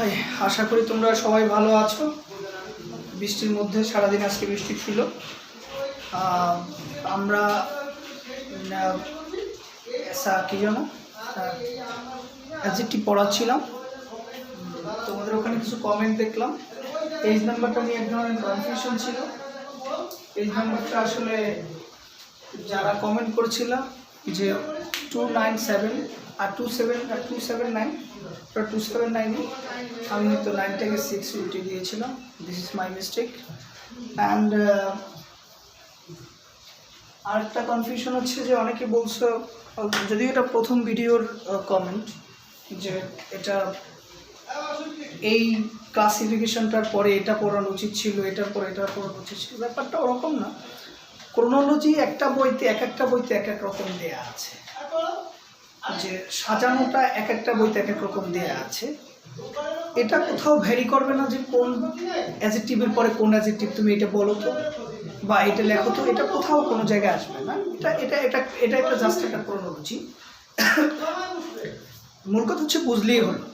High, আশা করি তোমরা সবাই ভালো আছো। বৃষ্টির মধ্যে সারাদিন আজকে বৃষ্টি ছিল। আমরা কি জানো অ্যাডজেক্টিভ পড়াচ্ছিলাম, তোমাদের ওখানে কিছু কমেন্ট দেখলাম। পেজ নাম্বারটা নিয়ে এক ধরনের কনফিউশন ছিল। পেজ নাম্বারটা আসলে যারা কমেন্ট করেছিল যে 297 আর 279 279, আমি হয়তো 9 থেকে 6 উল্টে দিয়েছিলাম। This is my mistake. And আরেকটা কনফিউশন হচ্ছে যে অনেকে বলছো, যদিও এটা প্রথম ভিডিওর কমেন্ট, যে এটা এই ক্লাসিফিকেশনটার পরে এটা পড়ানো উচিত ছিল, এটার পরে এটা পড়ানো উচিত ছিল। ব্যাপারটা ওরকম না। ক্রোনোলজি একটা বইতে এক এক রকম দেয়া আছে, যে সাজানোটা এক একটা বইতে এক এক রকম দেয়া আছে। এটা কোথাও ভ্যারি করবে না যে কোন অ্যাডজেক্টিভের পরে কোন অ্যাডজেক্টিভ তুমি এটা বলো তো বা এটা লেখো তো, এটা কোথাও কোনো জায়গায় আসবে না। এটা একটা জাস্ট একটা ক্রোনোলজি। মূল কথা হচ্ছে বুঝলেই হলো,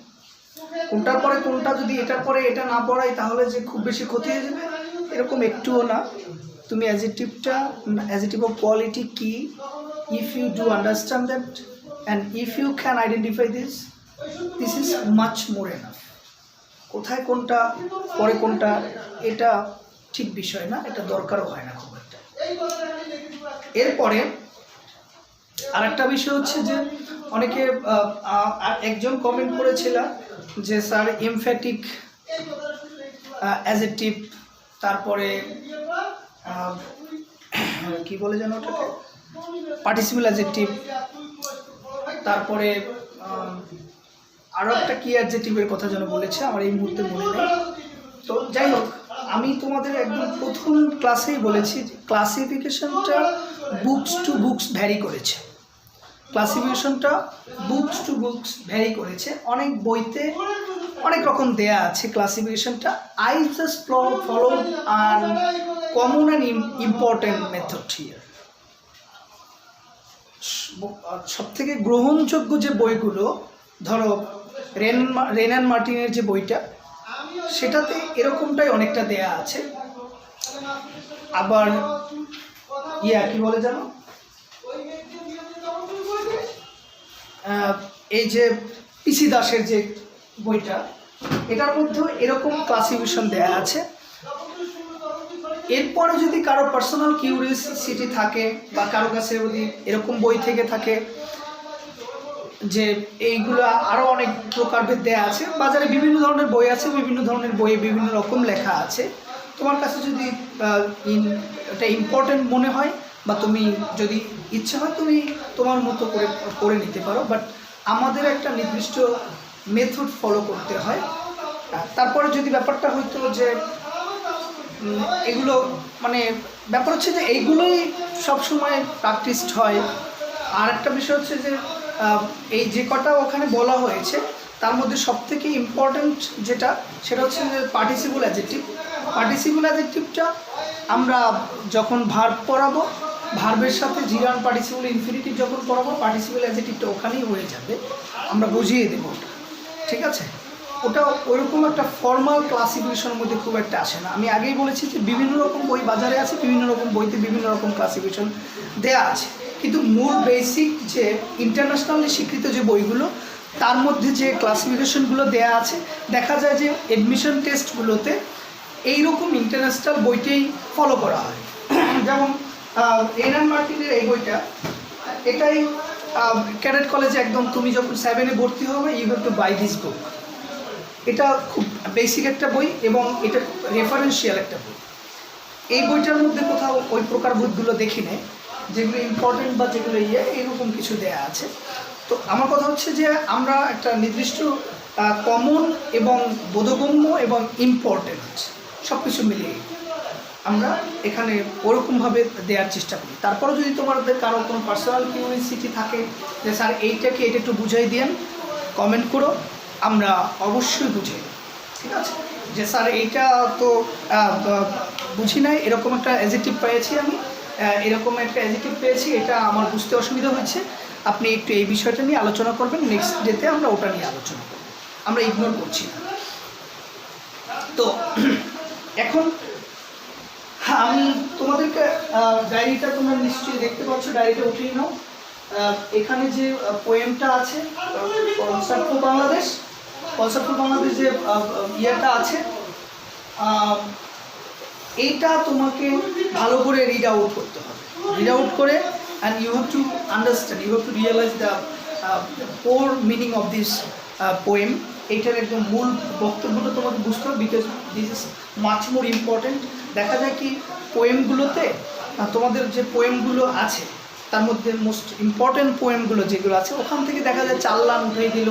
কোনটার পরে কোনটা, যদি এটার পরে এটা না পড়াই তাহলে যে খুব বেশি ক্ষতি হয়ে যাবে এরকম একটুও না। তুমি অ্যাডজেক্টিভ অফ কোয়ালিটি কি, if you do understand that and if you can identify this is much more enough. কোথায় কোনটা পরে কোনটা এটা ঠিক বিষয় না, এটা দরকারও হয় না খুব একটা। এরপরে আরেকটা বিষয় হচ্ছে যে অনেকে একজন কমেন্ট করেছিল যে স্যার এমফ্যাটিক অ্যাডজেক্টিভ, তারপরে কি বলে যেন ওটাকে, পার্টিসিপল অ্যাডজেক্টিভ, তারপরে আরও একটা কি অ্যাডজেক্টিভের কথা যেন বলেছে, আমার এই মুহূর্তে মনে নেই। তো যাই হোক, আমি তোমাদের একদম প্রথম ক্লাসেই বলেছি যে ক্লাসিফিকেশনটা বুকস টু বুকস ভ্যারি করেছে। ভ্যারি করেছে। অনেক বইতে অনেক রকম দেয়া আছে ক্লাসিফিকেশনটা। I just follow an common and important method here. সবথেকে গ্রহণযোগ্য যে বইগুলো, ধরো রেনান মার্টিনের যে বইটা, সেটাতে এরকমটাই অনেকটা দেয়া আছে। আবার কি বলে জানো, এই যে পিসি দাসের যে বইটা, এটার মধ্যেও এরকম ক্লাসিফিকেশন দেয়া আছে। এরপরে যদি কারো পার্সোনাল কিউরিওসিটি থাকে বা কারো কাছে যদি এরকম বই থেকে থাকে যে এইগুলো আরও অনেক প্রকারভেদ দেয়া আছে, বাজারে বিভিন্ন ধরনের বই আছে, বিভিন্ন ধরনের বইয়ে বিভিন্ন রকম লেখা আছে। তোমার কাছে যদি এটা ইম্পর্টেন্ট মনে হয় বা তুমি যদি ইচ্ছে হয় তুমি তোমার মতো করে পড়ে নিতে পারো, বাট আমাদের একটা নির্দিষ্ট মেথড ফলো করতে হয়। তারপরে যদি ব্যাপারটা হইতো যে এগুলো মানে ব্যাপার হচ্ছে যে এইগুলোই সবসময় প্র্যাকটিসড হয়। আর একটা বিষয় হচ্ছে যে এই যে কটা ওখানে বলা হয়েছে তার মধ্যে সবথেকে ইম্পর্ট্যান্ট যেটা, সেটা হচ্ছে যে পার্টিসিপল অ্যাডজেক্টিভটা আমরা যখন ভার্ব পড়াবো, ভার্বের সাথে জিরান পার্টিসিপল ইনফিনিটিভ যখন পড়াবো, পার্টিসিপল অ্যাডজেক্টিভটা ওখানেই হয়ে যাবে, আমরা বুঝিয়ে দেবো ওটা, ঠিক আছে? ওটা ওইরকম একটা ফর্মাল ক্লাসিফিকেশনের মধ্যে খুব একটা আসে না। আমি আগেই বলেছি যে বিভিন্ন রকম বই বাজারে আছে, বিভিন্ন রকম বইতে বিভিন্ন রকম ক্লাসিফিকেশন দেয়া আছে, কিন্তু মূল বেসিক যে ইন্টারন্যাশনালি স্বীকৃত যে বইগুলো, তার মধ্যে যে ক্লাসিফিকেশনগুলো দেয়া আছে, দেখা যায় যে অ্যাডমিশন টেস্টগুলোতে এইরকম ইন্টারন্যাশনাল বইটাই ফলো করা হয়। যেমন রেনান মার্টিনের এই বইটা, এটাই ক্যাডেট কলেজে একদম তুমি যখন 7-এ ভর্তি হবে, you have to buy this book. এটা খুব বেসিক একটা বই এবং এটা রেফারেন্সিয়াল একটা বই। এই বইটার মধ্যে কোথাও ওই প্রকার বইগুলো দেখি নেই, যেগুলো ইম্পর্টেন্ট বা যেগুলো এইরকম কিছু দেয়া আছে। তো আমার কথা হচ্ছে যে আমরা একটা নির্দিষ্ট কমন এবং বোধগম্য এবং ইম্পর্টেন্ট সব কিছু মিলিয়ে আমরা এখানে ওরকমভাবে দেওয়ার চেষ্টা করি। তারপরে যদি তোমাদের কারো কোনো পার্সোনাল কিউরিওসিটি থাকে যে স্যার এটা একটু বুঝাই দিন, কমেন্ট করো, আমরা অবশ্যই বুঝাই, ঠিক আছে? যে স্যার এইটা তো বুঝি নাই, এরকম একটা অ্যাডজেক্টিভ পেয়েছি, আমি এরকম একটা অ্যাডজেক্টিভ পেয়েছি, এটা আমার বুঝতে অসুবিধা হচ্ছে, আপনি একটু এই বিষয়টা নিয়ে আলোচনা করবেন, নেক্সট ডেতে আমরা ওটা নিয়ে আলোচনা করব। আমরা ইগনোর করছি না। তো এখন আমি তোমাদেরকে ডায়েরিটা তোমরা নিশ্চয়ই দেখতে পাচ্ছ, ডায়েরিটা উঠিয়ে নাও। এখানে যে পোয়েমটা আছে concert for Bangladesh, concert for Bangladesh যে ইয়েটা আছে, এইটা তোমাকে ভালো করে রিড আউট করতে হবে। রিড আউট করে and you have to understand, you have to realise the core meaning of this poem. এইটার একদম মূল বক্তব্যটা তোমাকে বুঝতে হবে, because this is much more important. দেখা যায় কি পোয়েমগুলোতে, তোমাদের যে পোয়েমগুলো আছে তার মধ্যে মোস্ট ইম্পর্টেন্ট পোয়েমগুলো যেগুলো আছে ওখান থেকে দেখা যায় 4 লাইন উঠিয়ে দিল,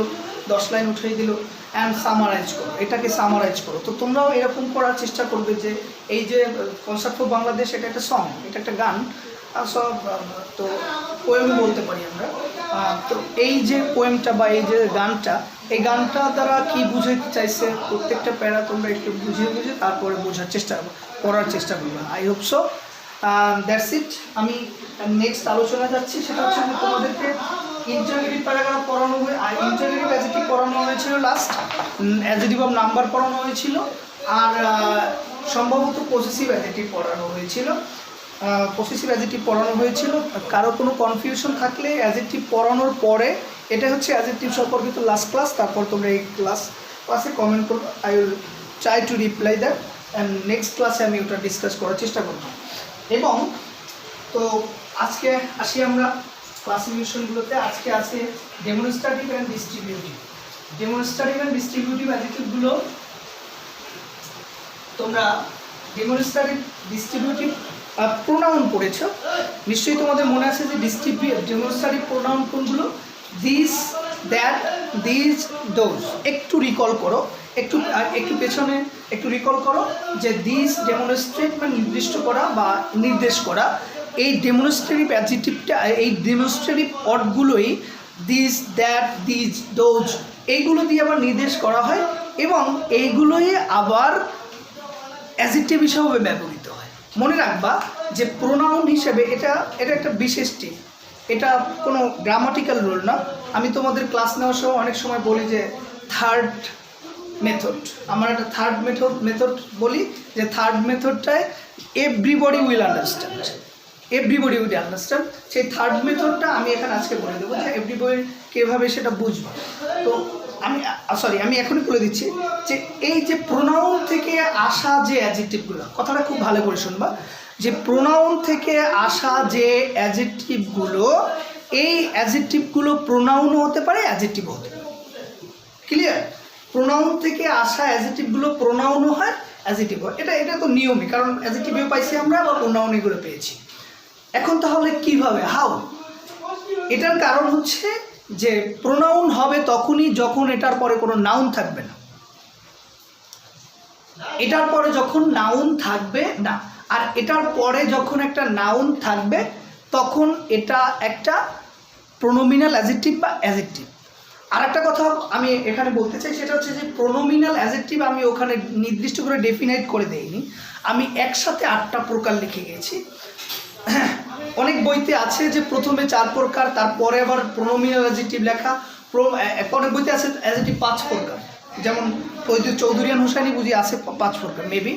10 লাইন উঠিয়ে দিল, অ্যান্ড সামারাইজ করো, এটাকে সামারাইজ করো। তো তোমরাও এরকম করার চেষ্টা করবে যে এই যে কনসার্ট ফর বাংলাদেশ, এটা একটা সং, এটা একটা গান, সব তো পোয়েম বলতে পারি আমরা। তো এই যে পোয়েমটা বা এই যে গানটা, এই গানটা দ্বারা কী বুঝাতে চাইছে প্রত্যেকটা প্যারা তোমরা একটু বুঝে তারপরে বোঝার চেষ্টা করার চেষ্টা করবে। I hope so. That's it. আমি নেক্সট আলোচনা যাচ্ছি, সেটা হচ্ছে আমি তোমাদেরকে ইন্টারগ্রেটিভ প্যারাগ্রাফ পড়ানো আর ইন্টারগ্রেটিভ অ্যাডজেক্টিভ পড়ানো হয়েছিল লাস্ট, অ্যাডজেক্টিভ অফ নাম্বার পড়ানো হয়েছিল, আর সম্ভবত পসেসিভ অ্যাডজেক্টিভ পড়ানো হয়েছিল। পসেসিভ অ্যাডজেক্টিভ পড়ানো হয়েছিল। কারো কোনো কনফিউশন থাকলে অ্যাডজেক্টিভ পড়ানোর পরে, এটা হচ্ছে অ্যাডজেক্টিভ সম্পর্কিত লাস্ট ক্লাস, তারপর তোমরা এই ক্লাসে কমেন্ট করো। I will try to reply that, and next ক্লাসে আমি ওটা ডিসকাস করার চেষ্টা করব। এবং তো আজকে আসি আমরা ক্লাসিফিকেশনগুলোতে। আজকে আছে demonstrative and distributive. Demonstrative and distributive অ্যাডজেক্টিভগুলো তোমরা ডেমনস্ট্রেটিভ ডিস্ট্রিবিউটিভ প্রোনাউন পড়েছ নিশ্চয়ই, তোমাদের মনে আছে যে ডেমনস্ট্রেটিভ প্রোনাউন কোনগুলো? This, that, this, those. একটু রিকল করো, একটু পেছনে একটু রিকল করো যে দিস ডেমনস্ট্রেট মানে নির্দিষ্ট করা বা নির্দেশ করা। এই ডেমনস্ট্রেটিভ অ্যাডজেক্টিভটা, এই ডেমনস্ট্রেটিভ ওয়ার্ডগুলোই দিস, দ্যাট, দিস, দোজ এইগুলো দিয়ে আবার নির্দেশ করা হয়, এবং এইগুলোই আবার অ্যাডজেক্টিভ হিসাবে ব্যবহৃত হয়। মনে রাখবা যে প্রোনাউন হিসেবে এটা একটা বিশেষ টিপ, এটা কোনো গ্রামাটিক্যাল রুল না। আমি তোমাদের ক্লাস নেওয়ার সময় অনেক সময় বলি যে থার্ড মেথড, আমার একটা থার্ড মেথড বলি, যে থার্ড মেথডটায় everybody will understand, everybody will understand. সেই থার্ড মেথডটা আমি এখানে আজকে বলে দেবো যে এভরিবডি কীভাবে সেটা বুঝবো। তো আমি এখনই বলে দিচ্ছি যে এই যে প্রোনাউন থেকে আসা যে অ্যাডজেক্টিভগুলো, কথাটা খুব ভালো করে শুনবা, যে প্রোনাউন থেকে আসা যে অ্যাডজেক্টিভগুলো, এই অ্যাডজেক্টিভগুলো প্রোনাউনও হতে পারে, অ্যাডজেক্টিভও হতে পারে। ক্লিয়ার? প্রোনাউন থেকে আসা অ্যাডজেক্টিভগুলো প্রোনাউনও হয়, অ্যাডজেক্টিভ হয়। এটা তো নিয়মই, কারণ অ্যাডজেক্টিভও পাইছি আমরা বা প্রোনাউন এগুলো পেয়েছি। এখন তাহলে কিভাবে, হাউ? এটার কারণ হচ্ছে যে প্রোনাউন হবে তখনই যখন এটার পরে কোনো নাউন থাকবে না, এটার পরে যখন নাউন থাকবে না, আর এটার পরে যখন একটা নাউন থাকবে তখন এটা একটা প্রোনোমিনাল অ্যাডজেক্টিভ বা অ্যাডজেক্টিভ। আর একটা কথা আমি এখানে বলতে চাই, সেটা হচ্ছে যে প্রোনোমিনাল অ্যাডজেক্টিভ আমি ওখানে নির্দিষ্ট করে ডেফিনাইট করে দেইনি, আমি একসাথে 8টা প্রকার লিখে গেছি। অনেক বইতে আছে যে প্রথমে 4 প্রকার, তারপরে আবার প্রোনোমিনাল অ্যাডজেক্টিভ লেখা। অনেক বইতে আছে অ্যাডজেক্টিভ 5 প্রকার, যেমন চৌধুরিয়ান হোসেনি বুঝি আছে 5 প্রকার, মেবি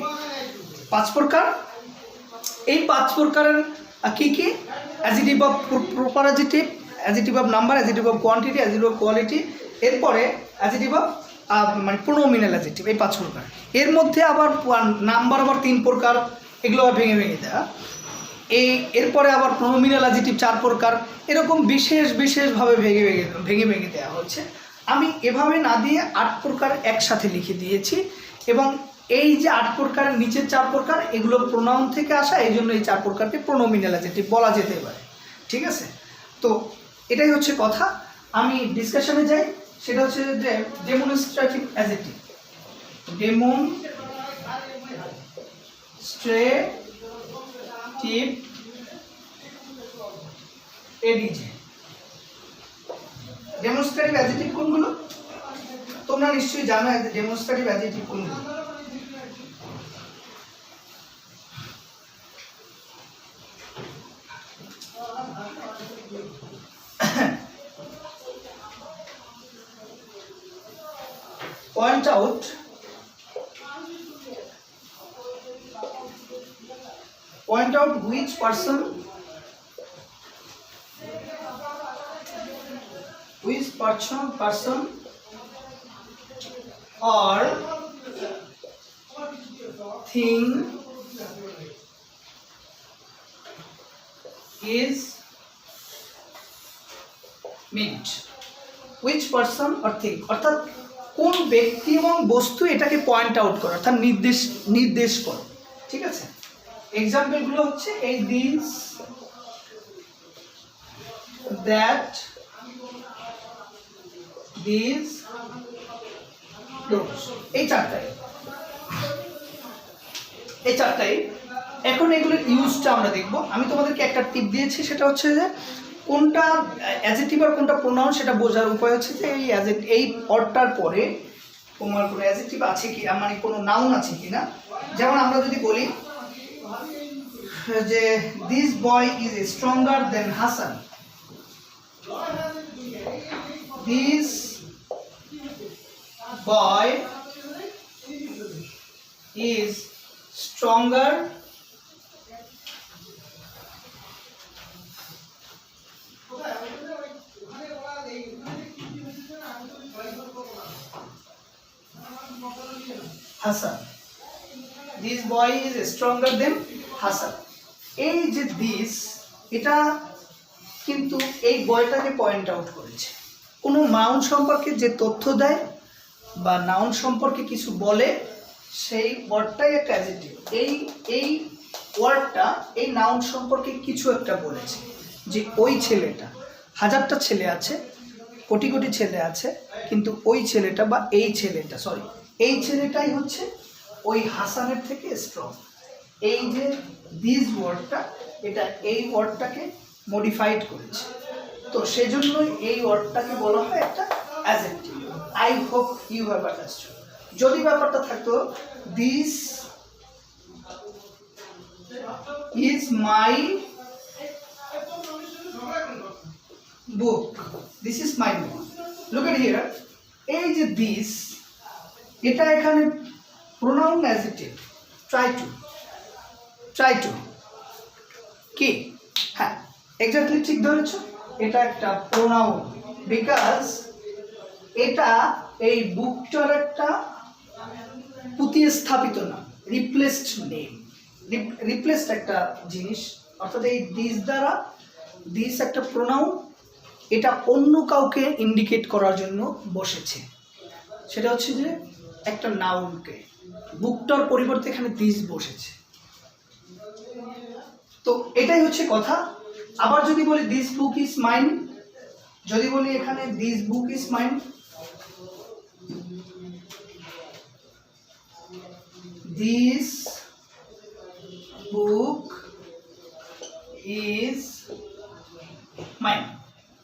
5 প্রকার। এই 5 প্রকারের কী কী? Adjective of proper adjective, adjective of number, adjective of quantity, adjective of quality, এরপরে অ্যাডজেক্টিভ অফ মানে প্রোনোমিনাল অ্যাডজেক্টিভ, এই 5 প্রকার। এর মধ্যে আবার নাম্বার আবার 3 প্রকার, এগুলো আবার ভেঙে দেওয়া। এরপরে আবার প্রোনোমিনাল অ্যাডজেক্টিভ 4 প্রকার, এরকম বিশেষভাবে ভেঙে দেওয়া হচ্ছে। আমি এভাবে না দিয়ে 8 প্রকার একসাথে লিখে দিয়েছি, এবং এই যে 8 প্রকারের নিচের 4 প্রকার এগুলো প্রোনাউন থেকে আসা, এই জন্য এই 4 প্রকারকে প্রোনোমিনাল অ্যাডজেক্টিভ বলা যেতে পারে। ঠিক আছে? তো এটাই হচ্ছে কথা। আমি ডিসকাশনে যাই, সেটা হচ্ছে যে demonstrative adjective. Demonstrative ADJ. Demonstrative adjective কোনগুলো? তোমরা নিশ্চয়ই জানো ডেমনস্ট্রেটিভ অ্যাডজেক্টিভ কোনগুলো। Point out point out which person or thing is meant. Which person or thing, অর্থাৎ কোন ব্যক্তি এবং বস্তু এটাকে পয়েন্ট আউট করে, অর্থাৎ নির্দেশ করে। ঠিক আছে, এক্সাম্পলগুলো হচ্ছে এই দিস, দ্যাট, দিস, এই চারটাই। এখন এগুলোর ইউজটা আমরা দেখব। আমি তোমাদেরকে একটা টিপ দিয়েছি, সেটা হচ্ছে যে কোনটা অ্যাডজেক্টিভ আর কোনটা প্রোনাউন সেটা বোঝার উপায় হচ্ছে যে এই অর্ডটার পরে তোমার কোনো অ্যাডজেক্টিভ আছে কি, মানে কোনো নাউন আছে কি না। যেমন আমরা যদি বলি যে this boy is stronger than Hasan, this boy is stronger Hassan. This boy is stronger than Hassan. এই যে দিস, এটা কিন্তু এই বয়টাকে পয়েন্ট আউট করেছে। কোনো নাউন সম্পর্কে যে তথ্য দেয় বা নাউন সম্পর্কে কিছু বলে, সেই ওয়ার্ডটাই একটা অ্যাডজেক্টিভ। এই ওয়ার্ডটা এই নাউন সম্পর্কে কিছু একটা বলেছে, যে ওই ছেলেটা, হাজারটা ছেলে আছে, কোটি কোটি ছেলে আছে, কিন্তু ওই ছেলেটা বা এই ছেলেটাই হচ্ছে ওই হাসানের থেকে স্ট্রং। এই যে দিস ওয়ার্ডটা, এটা এই ওয়ার্ডটাকে মডিফাইড করেছে, তো সেজন্যই এই ওয়ার্ডটাকে বলা হয় একটা adjective. I hope you have understood. যদি ব্যাপারটা থাকতো this is my book, this is my book, look at here, এই যে দিস, এটা এখানে প্রোনাউন অ্যাডজেক্টিভ, ট্রাই টু কি, হ্যাঁ এক্স্যাক্টলি ঠিক ধরেছো, এটা একটা প্রোনাউন, বিকজ এটা এই বুকটার একটা প্রতিস্থাপিত নাম, রিপ্লেসড নেম, রিপ্লেসড একটা জিনিস, অর্থাৎ এই দিস দ্বারা, দিস একটা প্রোনাউন, এটা অন্য কাউকে ইন্ডিকেট করার জন্য বসেছে, সেটা হচ্ছে যে একটা নাউনকে, বুকটার পরিবর্তে এখানে দিস বসেছে। তো এটাই হচ্ছে কথা। আবার যদি বলি দিস বুক ইজ মাইন, যদি বলি এখানে this book is mine, this book is mine,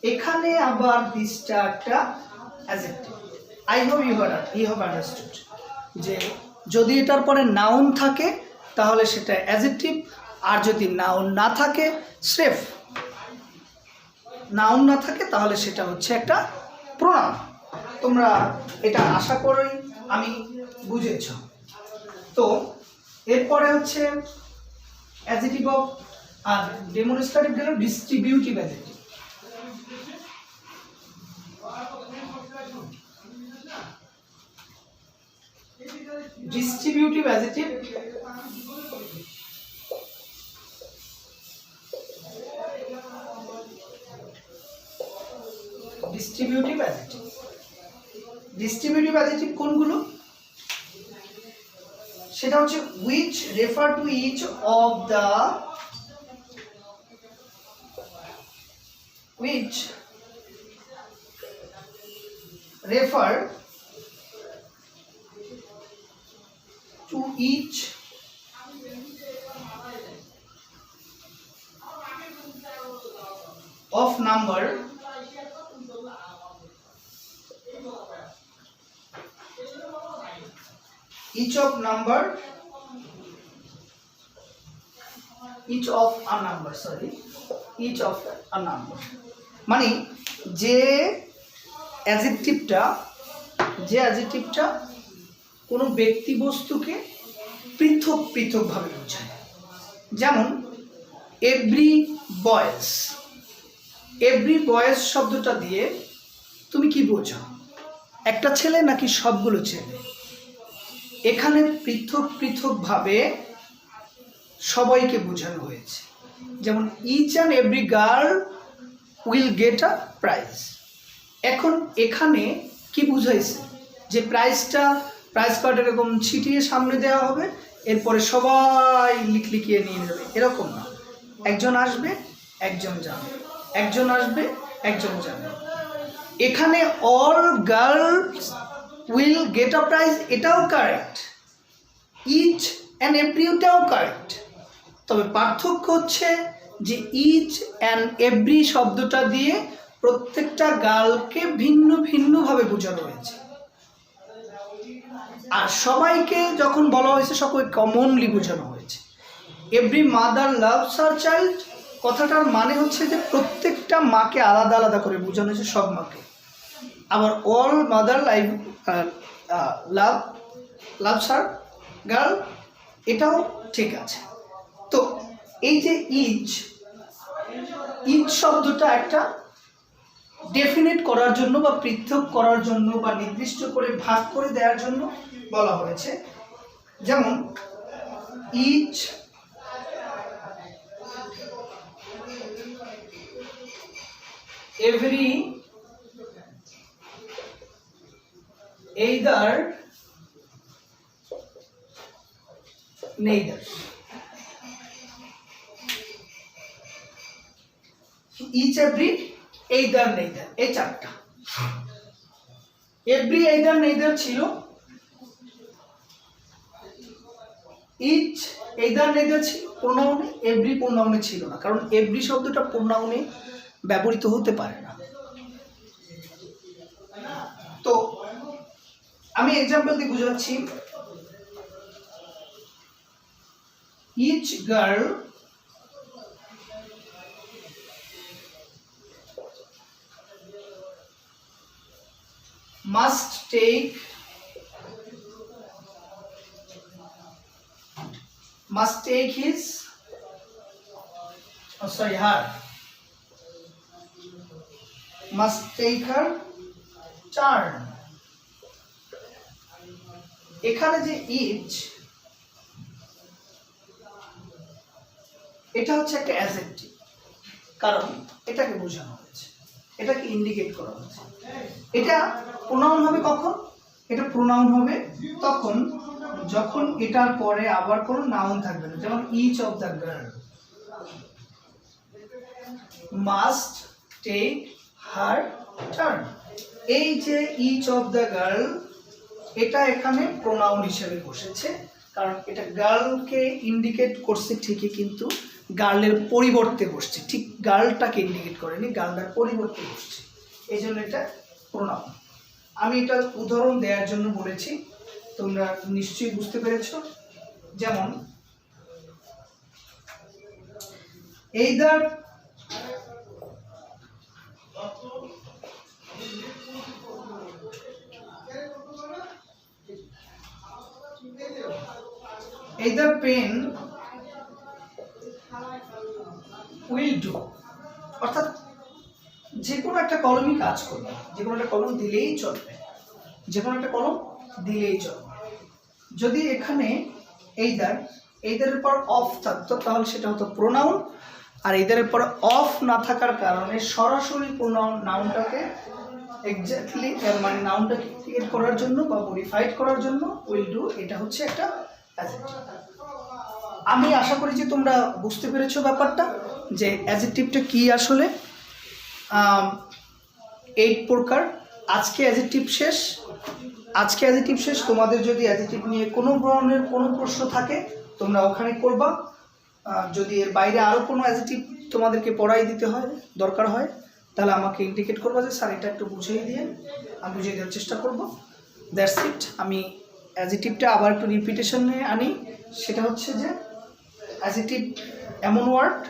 এখানে আবার দিসটা একটা adjective. I hope you have understood যে যদি এটার পরে নাউন থাকে তাহলে সেটা অ্যাডজেক্টিভ, আর যদি নাউন না থাকে, স্রেফ নাউন না থাকে, তাহলে সেটা হচ্ছে একটা প্রোনাউন। তোমরা এটা আশা করি আমি বুঝেছ। তো এরপরে হচ্ছে অ্যাডজেক্টিভ অফ, আর ডেমনস্ট্রেটিভ গেল distributive adjective. Distributive adjective distributive adjective কোনগুলো? সেটা হচ্ছে which refer to each of the, which refer to each of number each of a number, মানে যে অ্যাডজেক্টিভটা কোনো ব্যক্তি বস্তুকে পৃথকভাবে বোঝায়। যেমন এভরি বয়েজ, এভরি বয়েজ শব্দটা দিয়ে তুমি কি বোঝো? একটা ছেলে নাকি সবগুলো ছেলে? এখানে পৃথক পৃথকভাবে সবাইকে বোঝানো হয়েছে। যেমন each and every girl will get a prize. এখন এখানে কি বুঝাইছে? যে প্রাইজ কার্ড এরকম ছিটিয়ে সামনে দেওয়া হবে, এরপরে সবাই লিখিয়ে নিয়ে যাবে, এরকম না। একজন আসবে, একজন যাবে, একজন আসবে, একজন যাবে। এখানে all girls will get a prize, এটাও কারেক্ট, ইচ অ্যান্ড এভরিটাও কারেক্ট। তবে পার্থক্য হচ্ছে যে ইচ অ্যান্ড এভরি শব্দটা দিয়ে প্রত্যেকটা গার্লকে ভিন্ন ভিন্নভাবে বোঝানো হয়েছে, আর সবাইকে যখন বলা হয়েছে সবাই কমনলি বোঝানো হয়েছে। Every mother loves her child কথাটার মানে হচ্ছে যে প্রত্যেকটা মাকে আলাদা আলাদা করে বোঝানো হয়েছে, সব মাকে। আবার all mother loves her girl, এটাও ঠিক আছে। তো এই যে ইচ শব্দটা একটা ডেফিনেট করার জন্য বা পৃথক করার জন্য বা নির্দিষ্ট করে ভাগ করে দেওয়ার জন্য বলা হয়েছে। যেমন each every either neither, each every either neither, এই চারটা। এভরি either neither ছিল, ইচ either neither ছিল প্রোনাউনে, এভরি প্রোনাউনে ছিল না, কারণ এভরি শব্দটা প্রোনাউনে ব্যবহৃত হতে পারে না। তো আমি এক্সাম্পল দিয়ে বুঝাচ্ছি। Each girl must take his her must take her turn। এখানে যে ইচ, এটা হচ্ছে একটা অ্যাডজেক্টিভ, কারণ এটাকে বোঝানো হয়েছে, এটাকে ইন্ডিকেট করা হয়েছে। এটা প্রোনাউন হবে কখন? এটা প্রোনাউন হবে তখন যখন এটার পরে আবার কোনো নাউন থাকবে না। যেমন each of the girl must take her turn. এই যে ইচ অফ দ্য গার্ল, এটা এখানে প্রোনাউন হিসেবে বসেছে, কারণ এটা গার্লকে ইন্ডিকেট করছে ঠিকই, কিন্তু গার্লের পরিবর্তে বসছে, ঠিক গার্লটাকে ইন্ডিকেট করেনি, গার্লটার পরিবর্তে বসছে, এই জন্য এটা প্রোনাউন। আমি এটা উদাহরণ দেওয়ার জন্য বলেছি, তোমরা নিশ্চয়ই বুঝতে পেরেছ। যেমন either pen will do, অর্থাৎ যে কোনো একটা কলমই কাজ করবে, যে কোনো একটা কলম দিলেই চলবে, যে কোনো একটা কলম দিলেই চলবে। যদি এখানে এইদারের পর অফ থাকতো তাহলে সেটা হতো প্রোনাউন, আর এইদারের পর অফ না থাকার কারণে সরাসরি প্রোনাউন নাউনটাকে এক্স্যাক্টলি মানে নাউনটাকে ইন্ডিকেট করার জন্য বা মডিফাইড করার জন্য উইল ডু, এটা হচ্ছে একটা অ্যাডজেক্টিভ। আমি আশা করি যে তোমরা বুঝতে পেরেছো ব্যাপারটা, যে অ্যাডজেক্টিভটা কি আসলে। 8 প্রকার। আজকে অ্যাডজেক্টিভ শেষ। তোমাদের যদি অ্যাডজেক্টিভ নিয়ে কোনো ধরনের কোনো প্রশ্ন থাকে তোমরা ওখানে করবা। যদি এর বাইরে আরও কোনো অ্যাডজেক্টিভ তোমাদেরকে পড়াই দিতে হয়, দরকার হয়, তাহলে আমাকে ইন্ডিকেট করবা যে স্যার এটা একটু বুঝিয়ে দিয়ে, আমি বুঝিয়ে দেওয়ার চেষ্টা করব। That's it. আমি অ্যাডজেক্টিভটা আবার একটু রিপিটেশনে আনি। সেটা হচ্ছে যে অ্যাডজেক্টিভ এমন ওয়ার্ড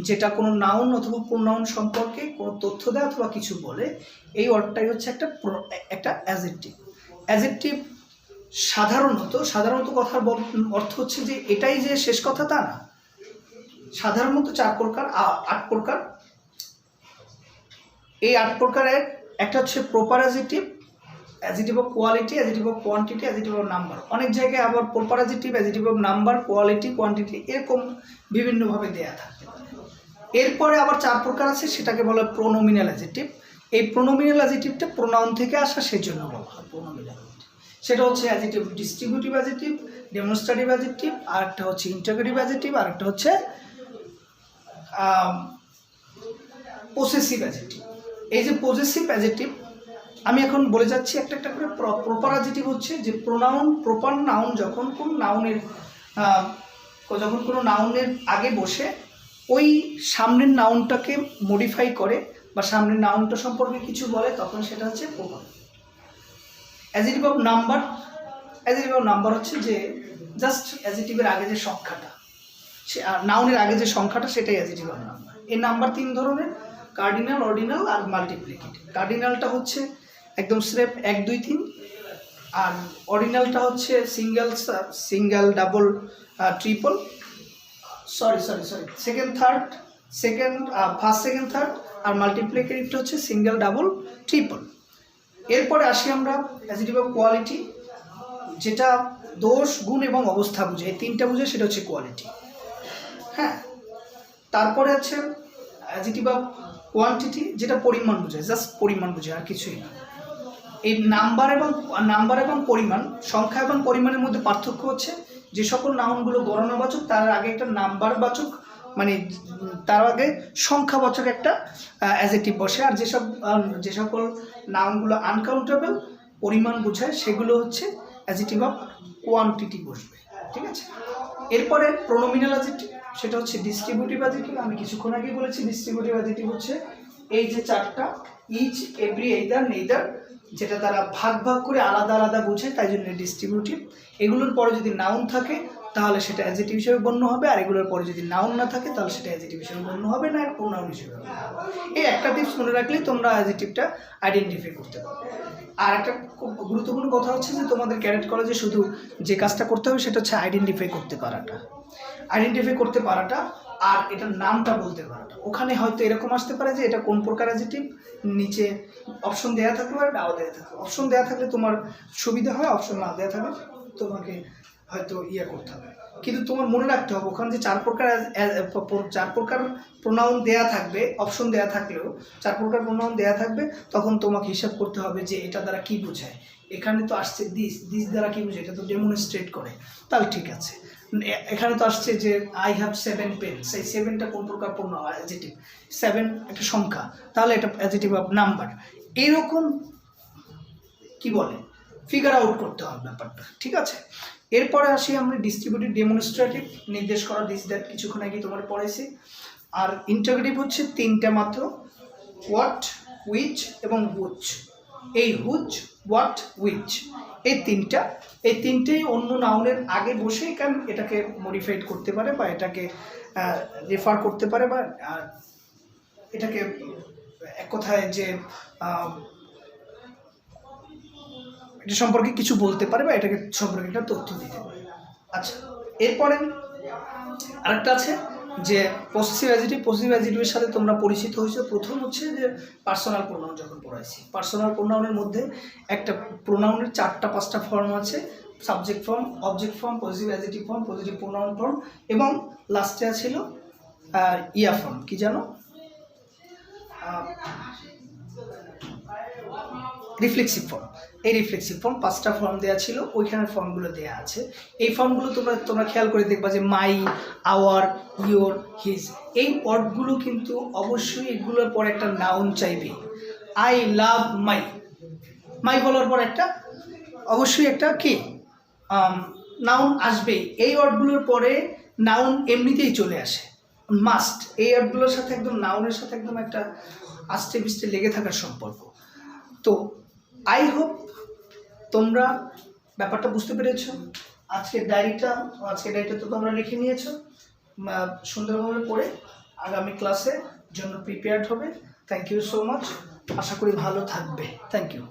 যেটা কোনো নাউন অথবা প্রোনাউন সম্পর্কে কোনো তথ্য দেয় অথবা কিছু বলে, এই ওয়ার্ডটাই হচ্ছে একটা অ্যাডজেক্টিভ। অ্যাডজেক্টিভ সাধারণত কথার অর্থ হচ্ছে যে এটাই যে শেষ কথা তা না। সাধারণত 8 প্রকার। এই 8 প্রকারের একটা হচ্ছে proper adjective, adjective of quality, adjective of quantity, adjective of number. অনেক জায়গায় আবার proper adjective, adjective of number, quality, quantity এরকম বিভিন্নভাবে দেয়া থাকে। এরপরে আবার 4 প্রকার আছে, সেটাকে বলা হয় প্রোনোমিনাল অ্যাডজেক্টিভ। এই প্রোনোমিনাল অ্যাডজেক্টিভটা প্রোনাউন থেকে আসা, সেজন্য বলা হয় প্রোনোমিনাল অ্যাডজেক্টিভ। সেটা হচ্ছে adjective distributive adjective, demonstrative adjective, আর একটা হচ্ছে ইন্টারোগেটিভ অ্যাডজেক্টিভ, আর একটা হচ্ছে পসেসিভ অ্যাডজেক্টিভ। এই যে পসেসিভ অ্যাডজেক্টিভ আমি এখন বলে যাচ্ছি একটা একটা করে। প্রপার অ্যাডজেক্টিভ হচ্ছে যে প্রপার নাউন যখন কোনো নাউনের আগে বসে ওই সামনের নাউনটাকে মডিফাই করে বা সামনের নাউনটা সম্পর্কে কিছু বলে, তখন সেটা হচ্ছে প্রপার। অ্যাডজেক্টিভ অফ নাম্বার হচ্ছে যে জাস্ট অ্যাডজেক্টিভের আগে যে সংখ্যাটা, নাউনের আগে যে সংখ্যাটা, সেটাই অ্যাডজেক্টিভ অফ নাম্বার। এই নাম্বার 3 ধরনের: কার্ডিনাল, অর্ডিনাল আর মাল্টিপ্লিকেটিভ। কার্ডিনালটা হচ্ছে একদম স্রেফ 1 2 3, আর অর্ডিনালটা হচ্ছে single double triple, first second third, আর মাল্টিপ্লিকেটিভটা হচ্ছে সিঙ্গেল ডাবল ট্রিপল। এরপরে আসি আমরা অ্যাডজেক্টিভ অফ কোয়ালিটি, যেটা দোষ, গুণ এবং অবস্থা বুঝে, এই 3টা বুঝে, সেটা হচ্ছে কোয়ালিটি। হ্যাঁ, তারপরে আছে অ্যাডজেক্টিভ অফ কোয়ান্টিটি, যেটা পরিমাণ বোঝায়, জাস্ট পরিমাণ বোঝায়, আর কিছুই না। এই নাম্বার এবং পরিমাণ, সংখ্যা এবং পরিমাণের মধ্যে পার্থক্য হচ্ছে যে সকল নাউনগুলো গণনাবাচক তার আগে একটা নাম্বারবাচক, মানে তার আগে সংখ্যাবাচক একটা অ্যাডজেক্টিভ বসে, আর যে সকল নাউনগুলো আনকাউন্টেবল, পরিমাণ বোঝায়, সেগুলো হচ্ছে অ্যাডজেক্টিভ অফ কোয়ান্টিটি বসবে। ঠিক আছে। এরপরে প্রোনোমিনাল অ্যাডজেক্টিভ, সেটা হচ্ছে ডিস্ট্রিবিউটিভ অ্যাডজেক্টিভ। আমি কিছুক্ষণ আগে বলেছি ডিস্ট্রিবিউটিভ অ্যাডজেক্টিভ হচ্ছে এই যে 4টা: ইচ, এভরি, এইদার, নেইদার, যেটা তারা ভাগ করে আলাদা আলাদা বোঝে, তাই জন্য ডিস্ট্রিবিউটিভ। এগুলোর পরে যদি নাউন থাকে তাহলে সেটা অ্যাডজেক্টিভ হিসেবে গণ্য হবে, আর এগুলোর পরে যদি নাউন না থাকে তাহলে সেটা অ্যাডজেক্টিভ হিসেবে গণ্য হবে না, প্রোনাউন হিসেবে। এই একটা টিপস মনে রাখলেই তোমরা অ্যাডজেক্টিভটা আইডেন্টিফাই করতে পারবে। আর একটা খুব গুরুত্বপূর্ণ কথা হচ্ছে যে তোমাদের ক্যাডেট কলেজে শুধু যে কাজটা করতে হবে সেটা হচ্ছে আইডেন্টিফাই করতে পারাটা, আর এটার নামটা বলতে পারাটা। ওখানে হয়তো এরকম আসতে পারে যে এটা কোন প্রকার অ্যাডজেক্টিভ, নিচে অপশন দেওয়া থাকতে পারে, নাও দেওয়া থাকবে। অপশন দেওয়া থাকলে তোমার সুবিধা হয়, অপশন না দেওয়া থাকলে তোমাকে হয়তো করতে হবে। কিন্তু তোমার মনে রাখতে হবে ওখানে যে 4 প্রকার প্রোনাউন দেয়া থাকবে, অপশন দেয়া থাকলেও 4 প্রকার প্রোনাউন দেয়া থাকবে, তখন তোমাকে হিসাব করতে হবে যে এটা দ্বারা কি বোঝায়। এখানে তো আসছে দিস দ্বারা কি বোঝায়, এটা তো ডেমনস্ট্রেট করে, তাহলে ঠিক আছে। এখানে তো আসছে যে আই হ্যাভ 7 পেন্স, এই 7টা কোন প্রকার অ্যাডজেক্টিভ, 7 একটা সংখ্যা, তাহলে এটা অ্যাডজেক্টিভ অফ নাম্বার। এইরকম কি বলে ফিগার আউট করতে হবে ব্যাপারটা। ঠিক আছে। এরপরে আসি আমরা ডিস্ট্রিবিউটিভ, ডেমনস্ট্রেটিভ, নির্দেশ করা, দিস দ্যাট, কিছুক্ষণ আগে তোমার পড়াইছি। আর ইন্টারোগেটিভ হচ্ছে 3টা মাত্র: হোয়াট, হুইচ এবং হুচ। এই হুচ, হোয়াট, হুইচ, এই 3টেই অন্য নাউনের আগে বসে এটাকে মডিফাইড করতে পারে, বা এটাকে রেফার করতে পারে, বা এটাকে এক কথায় যে এটা সম্পর্কে কিছু বলতে পারে, বা এটাকে সম্পর্কে একটা তথ্য দিতে পারে। আচ্ছা, এরপরে আরেকটা আছে যে পসেসিভ অ্যাডজেক্টিভের সাথে তোমরা পরিচিত হয়েছো। প্রথম হচ্ছে যে পার্সোনাল প্রোনাউন যখন পড়াইছি, পার্সোনাল প্রোনাউনের মধ্যে একটা প্রোনাউনের 4টা 5টা ফর্ম আছে: subject form, object form, positive adjective form, positive pronoun form, এবং লাস্টে ছিল ফর্ম, কি জানো, রিফ্লেক্সিভ ফর্ম। এই রিফ্লেক্সিভ ফর্ম 5টা ফর্ম দেওয়া ছিল, ওইখানের ফর্মগুলো দেওয়া আছে। এই ফর্মগুলো তোমরা খেয়াল করে দেখবা যে মাই, আওয়ার, ইয়োর, হিজ, এই ওয়ার্ডগুলো কিন্তু অবশ্যই এগুলোর পর একটা নাউন চাইবে। আই লাভ মাই বলার পর অবশ্যই একটা কি নাউন আসবেই। এই ওয়ার্ডগুলোর পরে নাউন এমনিতেই চলে আসে, মাস্ট। এই ওয়ার্ডগুলোর সাথে একদম নাউনের সাথে একদম একটা আস্তে পিস্তে লেগে থাকার সম্পর্ক। তো আই হোপ তোমরা ব্যাপারটা বুঝতে পেরেছ। আজকের ডায়েরিটা তো তোমরা লিখে নিয়েছো, সুন্দরভাবে পড়ে আগামী ক্লাসের জন্য প্রিপেয়ার্ড হবে। থ্যাংক ইউ সো মাচ, আশা করি ভালো থাকবে। Thank you.